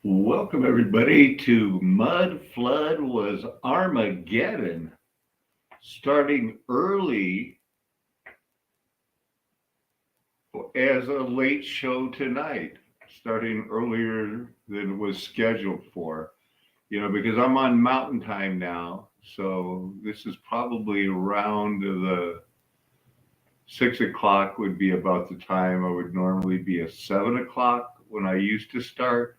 Welcome, everybody, to Mud Flood Was Armageddon. Starting early as a late show tonight, starting earlier than was scheduled for. Because I'm on mountain time now. So this is probably around the 6 o'clock would be about the time I would normally be at 7 o'clock when I used to start.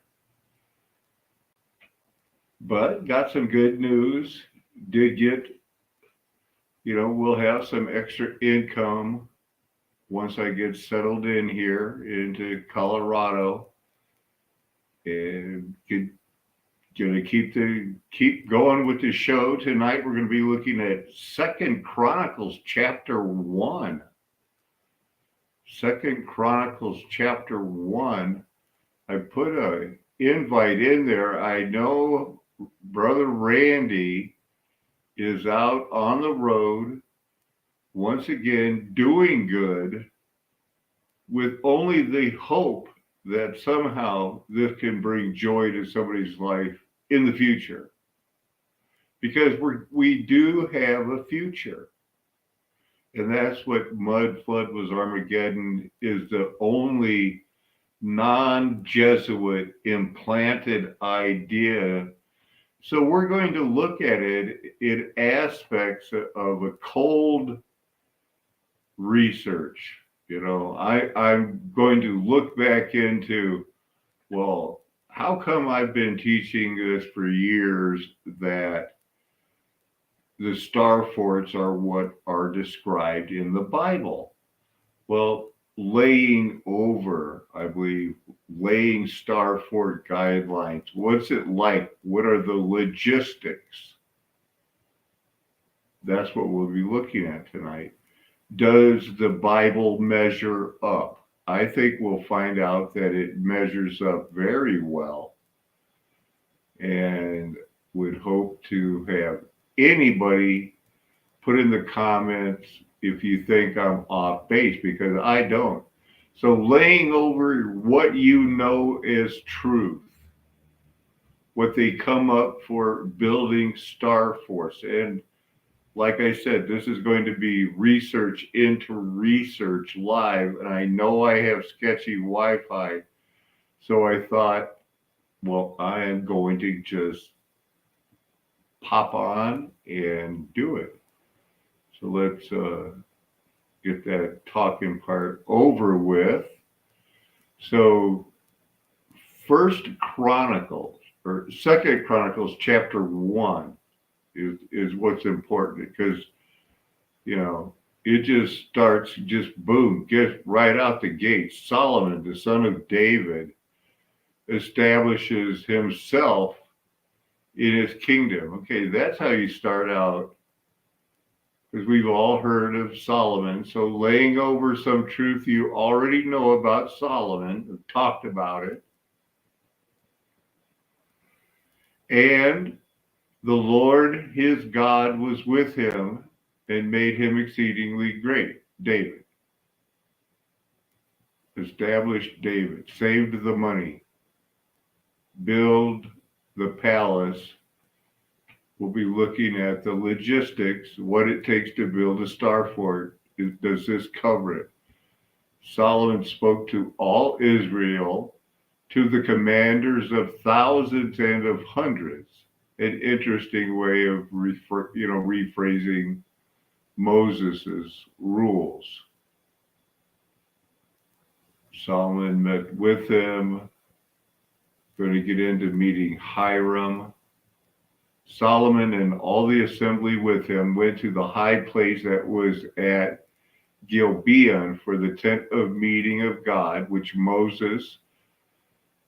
But got some good news. Did get, we'll have some extra income once I get settled in here into Colorado, and gonna keep going with the show. Tonight we're gonna be looking at Second Chronicles chapter 1. Second Chronicles chapter 1. I put a invite in there. I know Brother Randy is out on the road once again doing good, with only the hope that somehow this can bring joy to somebody's life in the future, because we do have a future. And that's what Mud Flood Was Armageddon is, the only non-Jesuit implanted idea. So we're going to look at it in aspects of a cold research. I'm going to look back into, well, how come I've been teaching this for years that the Starforts are what are described in the Bible? Well, laying Starfort guidelines. What's it like? What are the logistics? That's what we'll be looking at tonight. Does the Bible measure up? I think we'll find out that it measures up very well, and would hope to have anybody put in the comments if you think I'm off base, because I don't. So laying over what you know is truth, what they come up for building Starforts. And like I said, this is going to be research into research live. And I know I have sketchy Wi-Fi. So I thought, well, I am going to just pop on and do it. So let's get that talking part over with. So First Chronicles, or Second Chronicles chapter 1 is what's important, because it just starts, just boom, get right out the gate. Solomon, the son of David, establishes himself in his kingdom. Okay, that's how you start out, because we've all heard of Solomon. So laying over some truth you already know about Solomon, we've talked about it. And the Lord his God was with him and made him exceedingly great. David. Established David. Saved the money. Build the palace. We'll be looking at the logistics, what it takes to build a Starfort. Does this cover it? Solomon spoke to all Israel, to the commanders of thousands and of hundreds. An interesting way of rephrasing Moses's rules. Solomon met with him. Going to get into meeting Hiram. Solomon and all the assembly with him went to the high place that was at Gibeon for the tent of meeting of God, which Moses,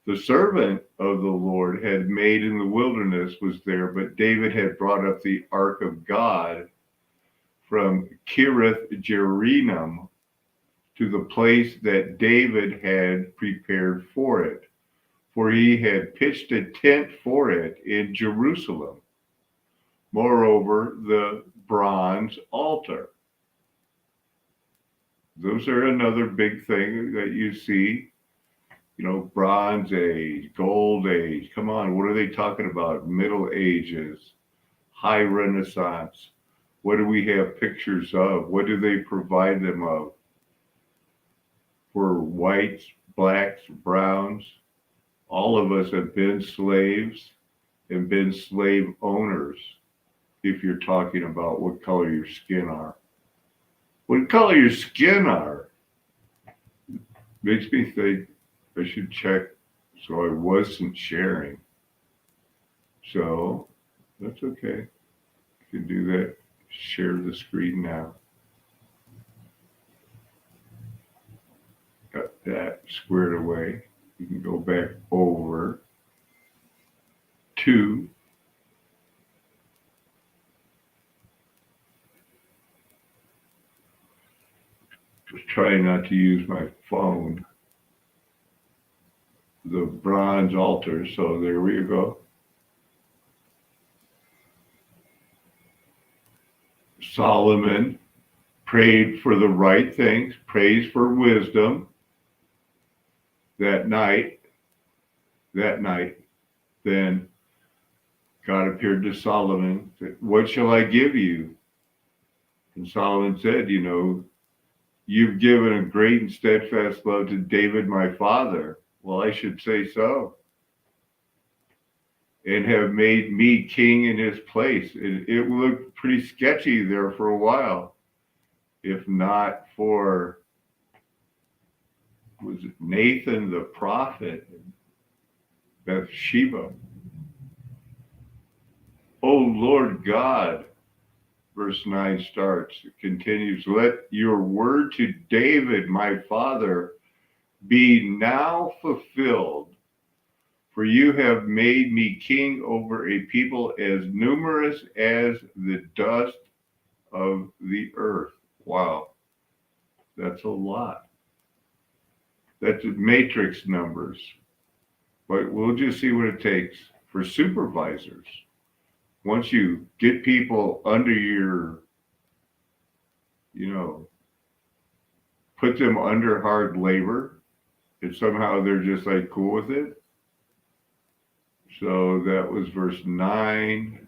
the servant of the Lord, had made in the wilderness, was there. But David had brought up the ark of God from Kiriath Jearim to the place that David had prepared for it, for he had pitched a tent for it in Jerusalem. Moreover, the bronze altar. Those are another big thing that you see. Bronze Age, Gold Age. Come on, what are they talking about? Middle Ages, High Renaissance. What do we have pictures of? What do they provide them of? For whites, blacks, browns, all of us have been slaves and been slave owners. If you're talking about what color your skin are, what color your skin are, makes me think I should check so I wasn't sharing. So that's okay. You can do that. Share the screen now. Got that squared away. You can go back over to just trying not to use my phone. The bronze altar. So there we go. Solomon prayed for the right things, prays for wisdom. That night, then God appeared to Solomon, said, "What shall I give you?" And Solomon said, "You've given a great and steadfast love to David, my father." Well, I should say so. And have made me king in his place. It looked pretty sketchy there for a while, if not for, was it Nathan the prophet, Bathsheba. "Oh Lord God," verse 9 starts, it continues, "Let your word to David, my father, be now fulfilled. For you have made me king over a people as numerous as the dust of the earth." Wow, that's a lot. That's matrix numbers. But we'll just see what it takes for supervisors. Once you get people under your, put them under hard labor, and somehow they're just like cool with it. So that was verse 9.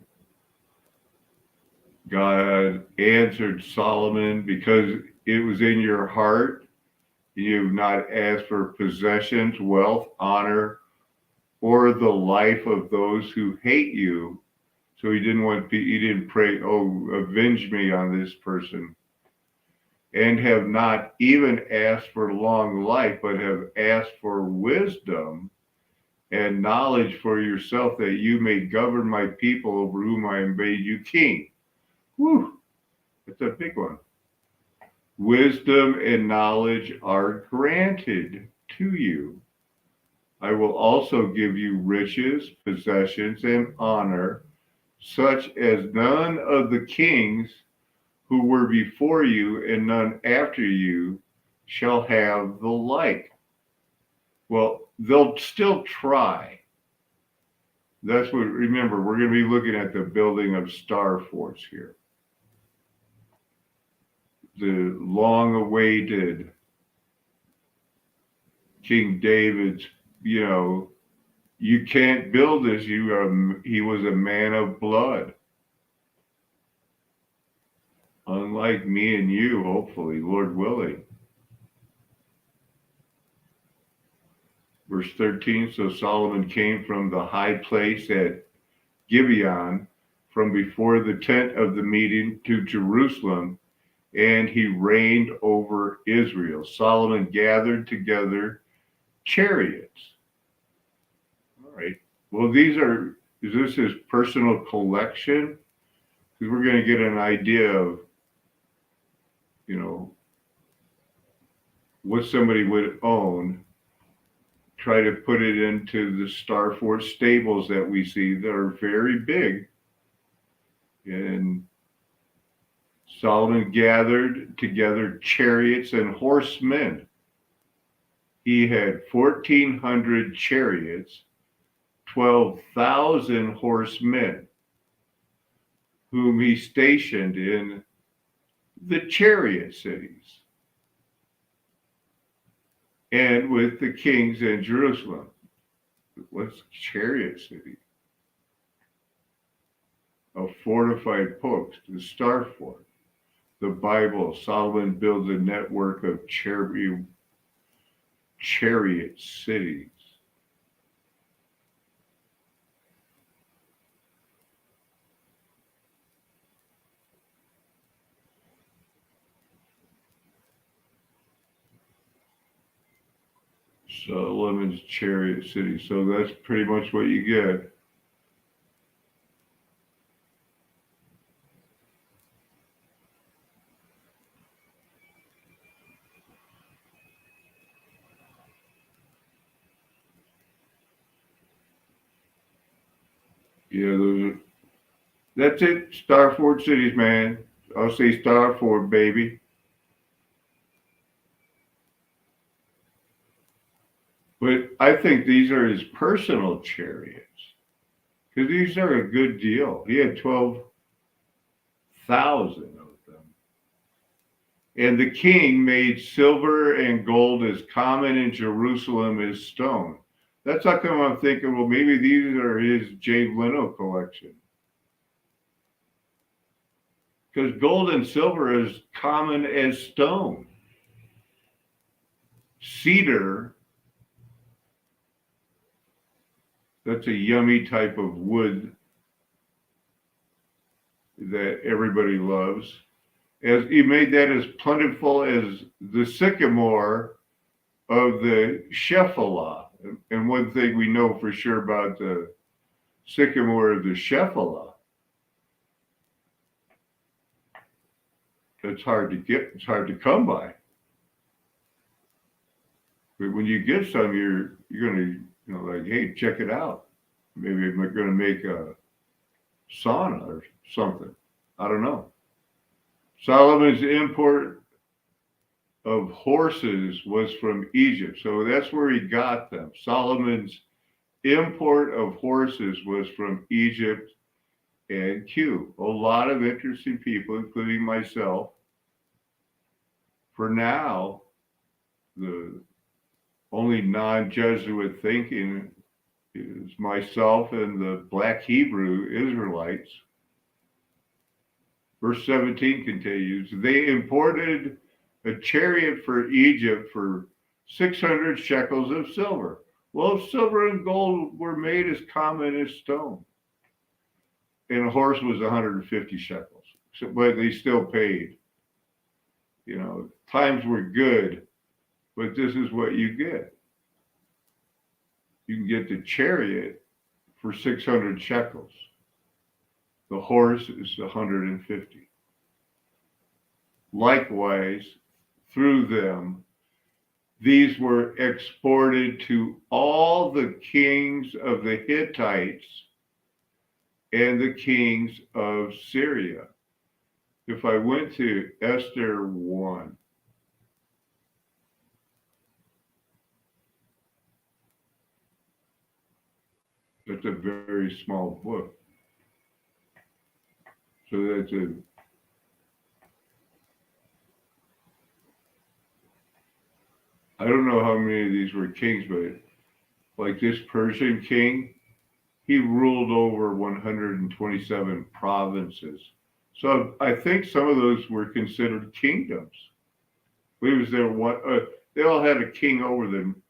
God answered Solomon, "Because it was in your heart, you have not asked for possessions, wealth, honor, or the life of those who hate you." So he didn't pray, "Oh, avenge me on this person." "And have not even asked for long life, but have asked for wisdom and knowledge for yourself, that you may govern my people over whom I have made you king." Whew, that's a big one. "Wisdom and knowledge are granted to you. I will also give you riches, possessions, and honor, such as none of the kings who were before you and none after you shall have the like." Well, they'll still try. That's what, remember, we're going to be looking at the building of Starforts here. The long awaited King David's, you can't build this. He was a man of blood. Unlike me and you, hopefully, Lord willing. Verse 13, "So Solomon came from the high place at Gibeon, from before the tent of the meeting to Jerusalem, and he reigned over Israel. Solomon gathered together chariots." All right. Well, is this his personal collection? Because we're going to get an idea of, what somebody would own. Try to put it into the Starfort stables that we see that are very big. And Solomon gathered together chariots and horsemen. He had 1,400 chariots, 12,000 horsemen, whom he stationed in the chariot cities. and with the kings in Jerusalem. What's chariot city? A fortified post, the Starfort. The Bible, Solomon builds a network of chariot cities. Solomon's chariot city. So that's pretty much what you get. Yeah, that's it. Starfort cities, man. I'll say Starfort, baby. But I think these are his personal chariots because these are a good deal. He had 12,000 of them. And the king made silver and gold as common in Jerusalem as stone. That's how come I'm thinking, well, maybe these are his Jade Leno collection. Because gold and silver is common as stone. Cedar, that's a yummy type of wood that everybody loves. As he made that as plentiful as the sycamore of the Shephelah. And one thing we know for sure about the sycamore of the Shephelah, it's hard to get, it's hard to come by. But when you get some, you're gonna, like, hey, check it out. Maybe I'm gonna make a sauna or something. I don't know. Solomon's import of horses was from Egypt. So that's where he got them. Solomon's import of horses was from Egypt and Q. A lot of interesting people, including myself. For now, the only non Jesuit thinking is myself and the black Hebrew Israelites. Verse 17 continues, they imported a chariot for Egypt for 600 shekels of silver. Well, silver and gold were made as common as stone. And a horse was 150 shekels. So, but they still paid. Times were good, but this is what you get. You can get the chariot for 600 shekels. The horse is 150. Likewise, through them, these were exported to all the kings of the Hittites and the kings of Syria. If I went to Esther 1, it's a very small book. So I don't know how many of these were kings, but like this Persian king, he ruled over 127 provinces. So I think some of those were considered kingdoms. He was there one. They all had a king over them.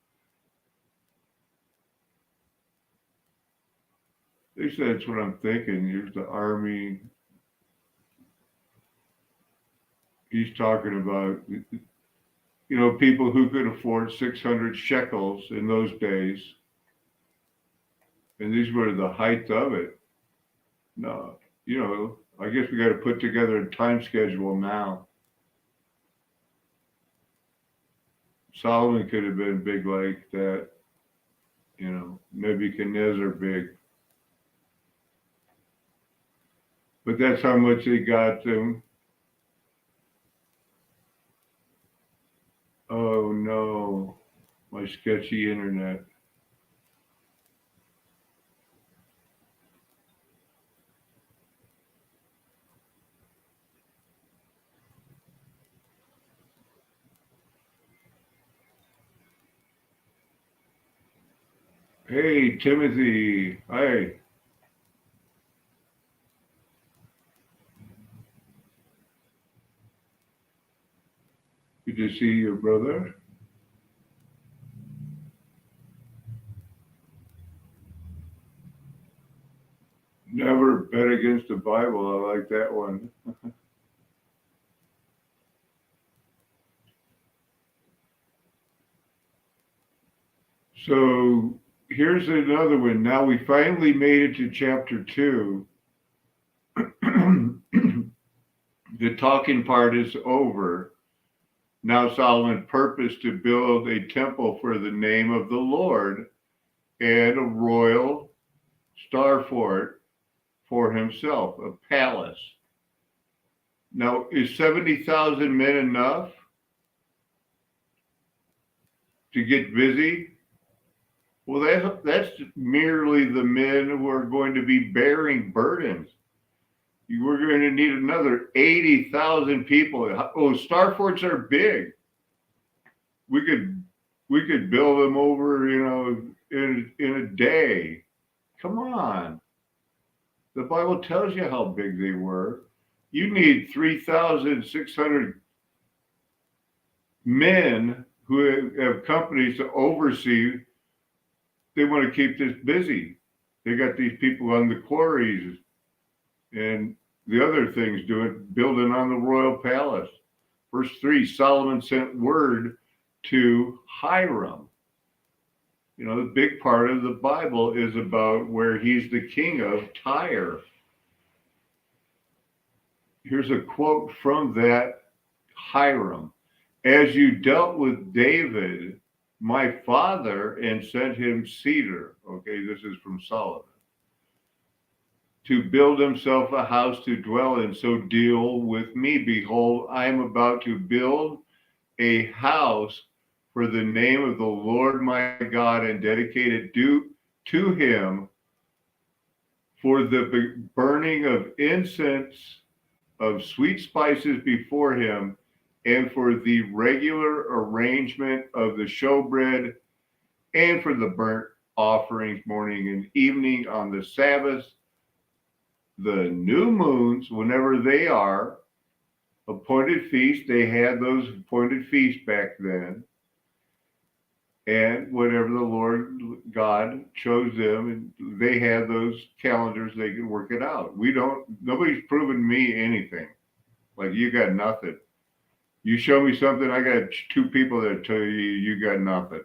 At least that's what I'm thinking. Here's the army. He's talking about, people who could afford 600 shekels in those days. And these were the height of it. No, I guess we got to put together a time schedule now. Solomon could have been big like that, Nebuchadnezzar big. But that's how much they got them. Oh no, my sketchy internet. Hey, Timothy. Hi. Good to see you, brother. Never bet against the Bible. I like that one. So here's another one. Now we finally made it to chapter 2. The talking part is over. Now Solomon purposed to build a temple for the name of the Lord and a royal Starfort for himself, a palace. Now, is 70,000 men enough to get busy? Well, that's merely the men who are going to be bearing burdens. We're going to need another 80,000 people. Oh, Starforts are big. We could build them over, in a day. Come on. The Bible tells you how big they were. You need 3,600 men who have companies to oversee. They want to keep this busy. They got these people on the quarries and the other things doing building on the royal palace. Verse 3, Solomon sent word to Hiram. The big part of the Bible is about where he's the king of Tyre. Here's a quote from that Hiram. As you dealt with David, my father, and sent him cedar. Okay, this is from Solomon. To build himself a house to dwell in, so deal with me. Behold, I am about to build a house for the name of the Lord my God and dedicate it to him for the burning of incense of sweet spices before him, and for the regular arrangement of the showbread, and for the burnt offerings morning and evening on the Sabbaths, the new moons, whenever they are, appointed feasts. They had those appointed feasts back then. And whatever the Lord God chose them, and they had those calendars, they could work it out. Nobody's proven me anything. Like, you got nothing. You show me something, I got two people that tell you you got nothing.